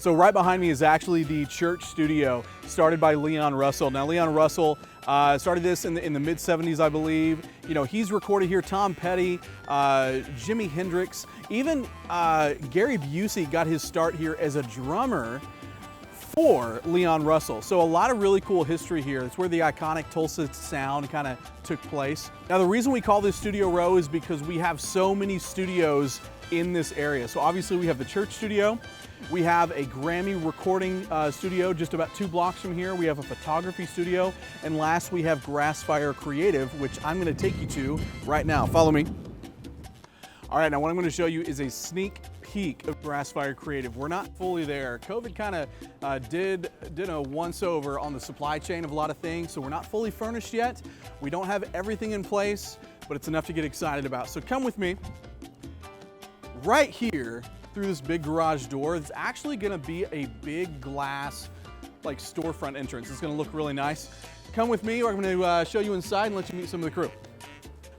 So right behind me is actually the church studio started by Leon Russell. Now Leon Russell started this in the mid 70s, I believe. You know, he's recorded here Tom Petty, Jimi Hendrix, even Gary Busey got his start here as a drummer for Leon Russell. So a lot of really cool history here. It's where the iconic Tulsa sound kind of took place. Now the reason we call this Studio Row is because we have so many studios in this area. So obviously we have the church studio, we have a Grammy recording studio just about 2 blocks from here, we have a photography studio, and last we have Grassfire Creative, which I'm going to take you to right now. Follow me. All right, now what I'm going to show you is a sneak peek of Grassfire Creative. We're not fully there. COVID kind of did a once over on the supply chain of a lot of things, so we're not fully furnished yet. We don't have everything in place, but it's enough to get excited about. So come with me. Right here, through this big garage door, it's actually gonna be a big glass, like storefront entrance. It's gonna look really nice. Come with me, we're gonna show you inside and let you meet some of the crew.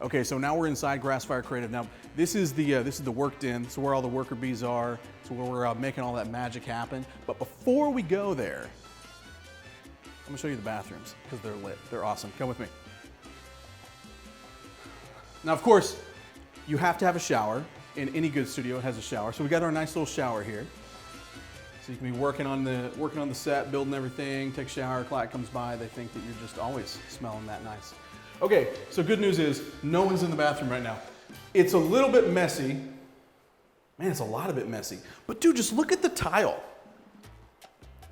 Okay, so now we're inside Grassfire Creative. Now, this is the work den. It's where all the worker bees are. It's where we're making all that magic happen. But before we go there, I'm gonna show you the bathrooms because they're lit. They're awesome. Come with me. Now, of course, you have to have a shower. In any good studio, it has a shower. So we got our nice little shower here. So you can be working on the set, building everything, take a shower, client comes by, they think that you're just always smelling that nice. Okay, so good news is no one's in the bathroom right now. It's a little bit messy. Man, it's a lot of bit messy. But dude, just look at the tile.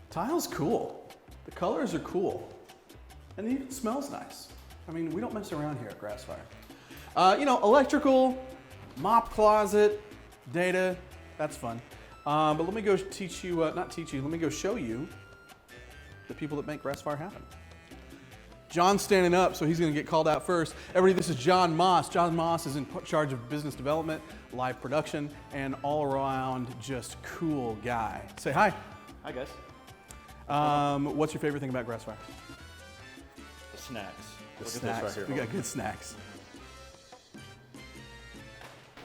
Tile's cool. The colors are cool. And it even smells nice. I mean, we don't mess around here at Grassfire. You know, electrical, mop closet, data, that's fun. But let me go teach you, let me go show you the people that make Grassfire happen. John's standing up, so he's gonna get called out first. Everybody, this is John Moss. John Moss is in charge of business development, live production, and all around just cool guy. Say hi. Hi guys. What's your favorite thing about Grassfire? The snacks. The snacks. We got good snacks.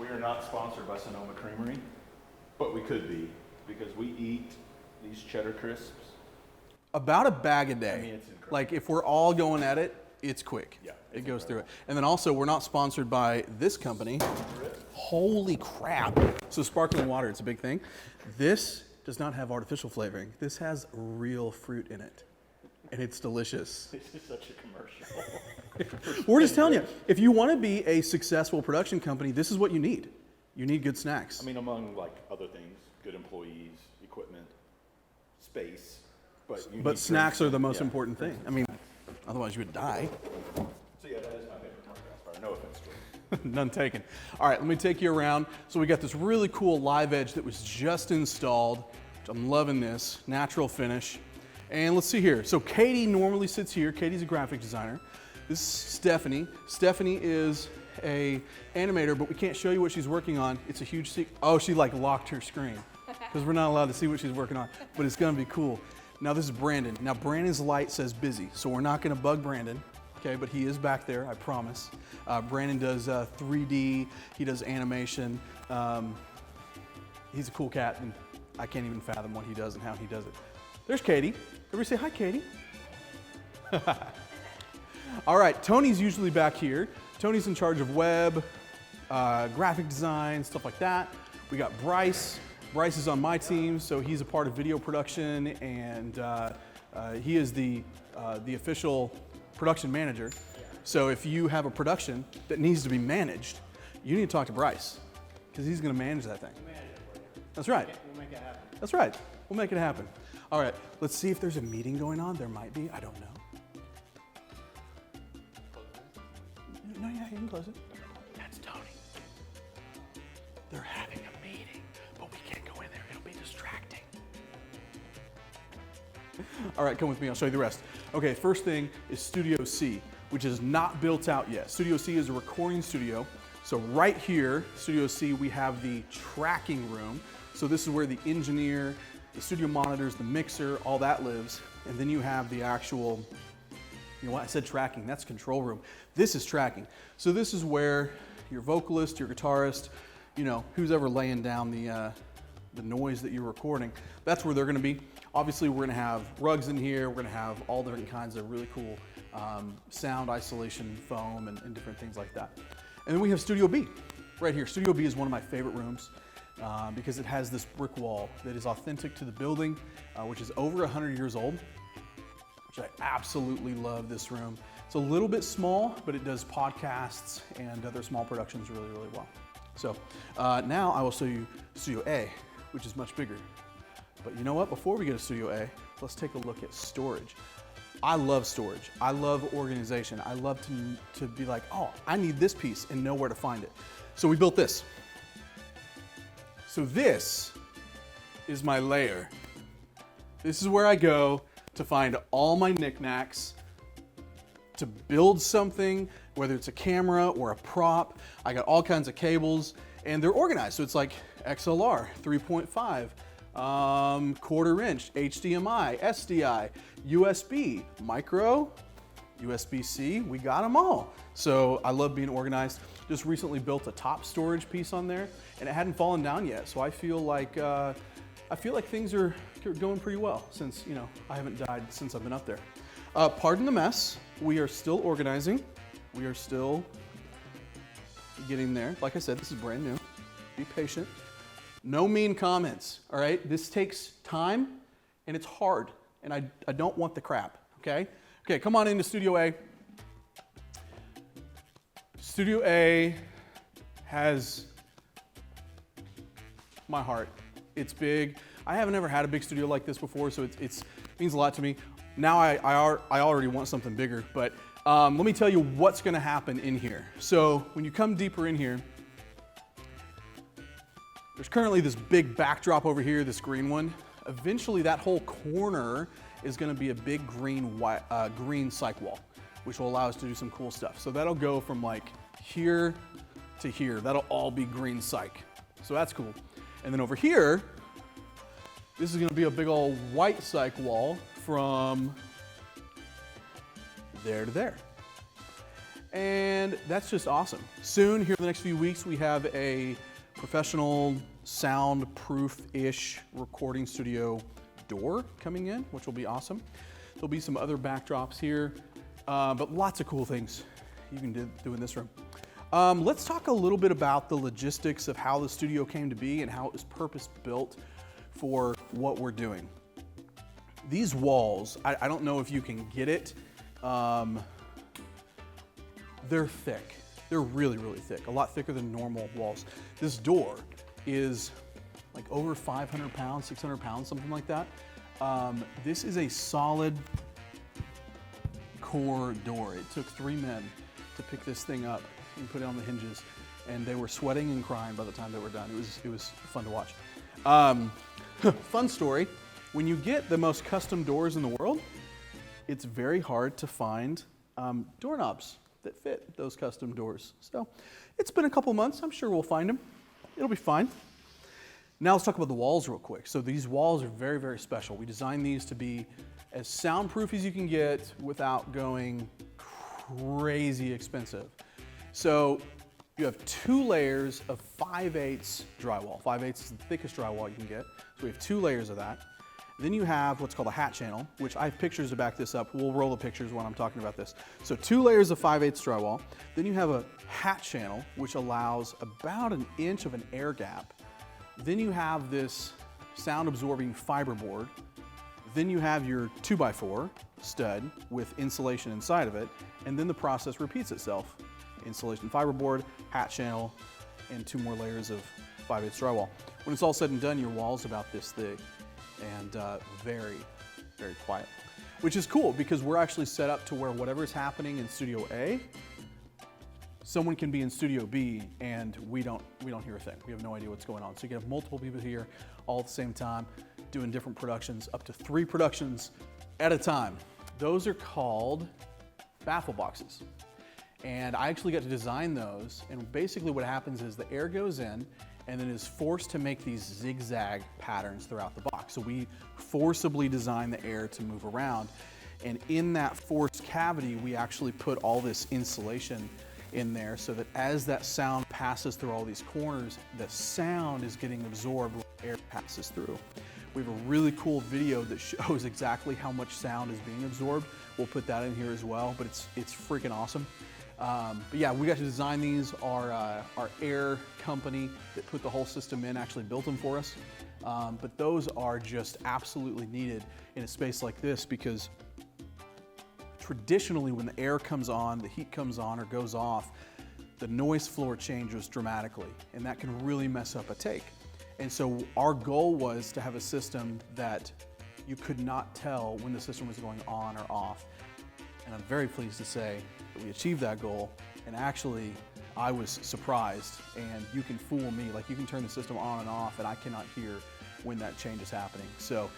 We are not sponsored by Sonoma Creamery, but we could be because we eat these cheddar crisps. About a bag a day. I mean, it's incredible. Like if we're all going at it, it's quick. Yeah, it goes through it. And then also, we're not sponsored by this company. Holy crap. So sparkling water, it's a big thing. This does not have artificial flavoring. This has real fruit in it. And it's delicious. This is such a commercial. We're just telling you, if you want to be a successful production company, this is what you need. You need good snacks. I mean, among like other things, good employees, equipment, space. But snacks are the most important thing. I mean, otherwise you would die. So yeah, that is my favorite part of Grassfire. No offense to it. None taken. All right, let me take you around. So we got this really cool live edge that was just installed. I'm loving this, natural finish. And let's see here. So Katie normally sits here. Katie's a graphic designer. This is Stephanie. Stephanie is a animator, but we can't show you what she's working on. It's a huge secret. Oh, she like locked her screen because we're not allowed to see what she's working on, but it's gonna be cool. Now this is Brandon. Now Brandon's light says busy, so we're not gonna bug Brandon, okay, but he is back there, I promise. Brandon does 3D, he does animation. He's a cool cat, and I can't even fathom what he does and how he does it. There's Katie. Everybody say hi, Katie. All right, Tony's usually back here. Tony's in charge of web, graphic design, stuff like that. We got Bryce. Bryce is on my team, so he's a part of video production, and he is the official production manager. So if you have a production that needs to be managed, you need to talk to Bryce, because he's going to manage that thing. That's right. We'll make it happen. That's right. We'll make it happen. All right, let's see if there's a meeting going on. There might be. I don't know. No, yeah, you can close it. That's Tony. They're having a meeting, but we can't go in there. It'll be distracting. All right, come with me. I'll show you the rest. Okay, first thing is Studio C, which is not built out yet. Studio C is a recording studio. So right here, Studio C, we have the tracking room. So this is where the engineer, the studio monitors, the mixer, all that lives. And then you have the actual, you know what, I said tracking, that's control room. This is tracking. So this is where your vocalist, your guitarist, you know, who's ever laying down the the noise that you're recording, that's where they're gonna be. Obviously, we're gonna have rugs in here. We're gonna have all different kinds of really cool sound isolation foam and different things like that. And then we have Studio B right here. Studio B is one of my favorite rooms because it has this brick wall that is authentic to the building, which is over 100 years old, which I absolutely love this room. It's a little bit small, but it does podcasts and other small productions really, really well. So now I will show you Studio A, which is much bigger. But you know what? Before we go to Studio A, let's take a look at storage. I love storage. I love organization. I love to be like, oh, I need this piece and know where to find it. So we built this. So this is my lair. This is where I go to find all my knickknacks, to build something, whether it's a camera or a prop. I got all kinds of cables and they're organized. So it's like XLR, 3.5, quarter inch, HDMI, SDI, USB, micro, USB-C, we got them all. So I love being organized. Just recently built a top storage piece on there and it hadn't fallen down yet. So I feel like things are going pretty well since, you know, I haven't died since I've been up there. Pardon the mess. We are still organizing. We are still getting there. Like I said, this is brand new. Be patient. No mean comments, all right? This takes time and it's hard and I don't want the crap, okay? Okay, come on into Studio A. Studio A has my heart. It's big. I haven't ever had a big studio like this before, so it means a lot to me. Now I already want something bigger, but let me tell you what's gonna happen in here. So when you come deeper in here, there's currently this big backdrop over here, this green one. Eventually that whole corner is gonna be a big green cyc wall, which will allow us to do some cool stuff. So that'll go from like here to here. That'll all be green cyc. So that's cool. And then over here, this is gonna be a big old white cyc wall from there to there. And that's just awesome. Soon, here in the next few weeks, we have a professional soundproof-ish recording studio door coming in, which will be awesome. There'll be some other backdrops here, but lots of cool things you can do in this room. Let's talk a little bit about the logistics of how the studio came to be and how it was purpose-built for what we're doing. These walls, I don't know if you can get it, they're thick. They're really, really thick, a lot thicker than normal walls. This door is like over 500 pounds, 600 pounds, something like that. This is a solid core door. It took 3 men to pick this thing up and put it on the hinges, and they were sweating and crying by the time they were done. It was fun to watch. Fun story, when you get the most custom doors in the world, it's very hard to find doorknobs that fit those custom doors. So it's been a couple months. I'm sure we'll find them. It'll be fine. Now let's talk about the walls real quick. So these walls are very, very special. We designed these to be as soundproof as you can get without going crazy expensive. So you have 2 layers of 5/8 drywall. 5/8 is the thickest drywall you can get. So we have 2 layers of that. Then you have what's called a hat channel, which I have pictures to back this up. We'll roll the pictures when I'm talking about this. So 2 layers of 5/8 drywall. Then you have a hat channel, which allows about 1 inch of an air gap. Then you have this sound absorbing fiberboard. Then you have your 2x4 stud with insulation inside of it. And then the process repeats itself. Insulation fiberboard, hat channel, and 2 more layers of 5/8 drywall. When it's all said and done, your wall's about this thick and very, very quiet, which is cool because we're actually set up to where whatever's happening in Studio A, someone can be in Studio B and we don't hear a thing. We have no idea what's going on. So you can have multiple people here all at the same time doing different productions, up to 3 productions at a time. Those are called baffle boxes. And I actually got to design those. And basically what happens is the air goes in and then is forced to make these zigzag patterns throughout the box. So we forcibly design the air to move around. And in that forced cavity, we actually put all this insulation in there so that as that sound passes through all these corners, the sound is getting absorbed air passes through. We have a really cool video that shows exactly how much sound is being absorbed. We'll put that in here as well, but it's freaking awesome. But yeah, we got to design these. Our air company that put the whole system in actually built them for us. But those are just absolutely needed in a space like this, because traditionally when the air comes on, the heat comes on or goes off, the noise floor changes dramatically, and that can really mess up a take. And so our goal was to have a system that you could not tell when the system was going on or off. And I'm very pleased to say that we achieved that goal. And actually, I was surprised. And you can fool me, like you can turn the system on and off and I cannot hear when that change is happening. So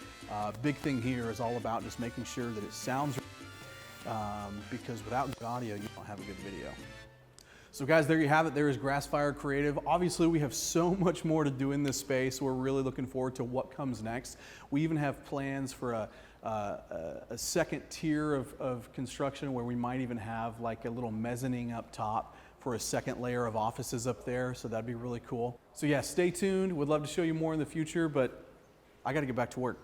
big thing here is all about just making sure that it sounds because without good audio, you don't have a good video. So guys, there you have it. There is Grassfire Creative. Obviously, we have so much more to do in this space. We're really looking forward to what comes next. We even have plans for a second tier of construction where we might even have like a little mezzanine up top for a second layer of offices up there. So that'd be really cool. So yeah, stay tuned. We'd love to show you more in the future, but I got to get back to work.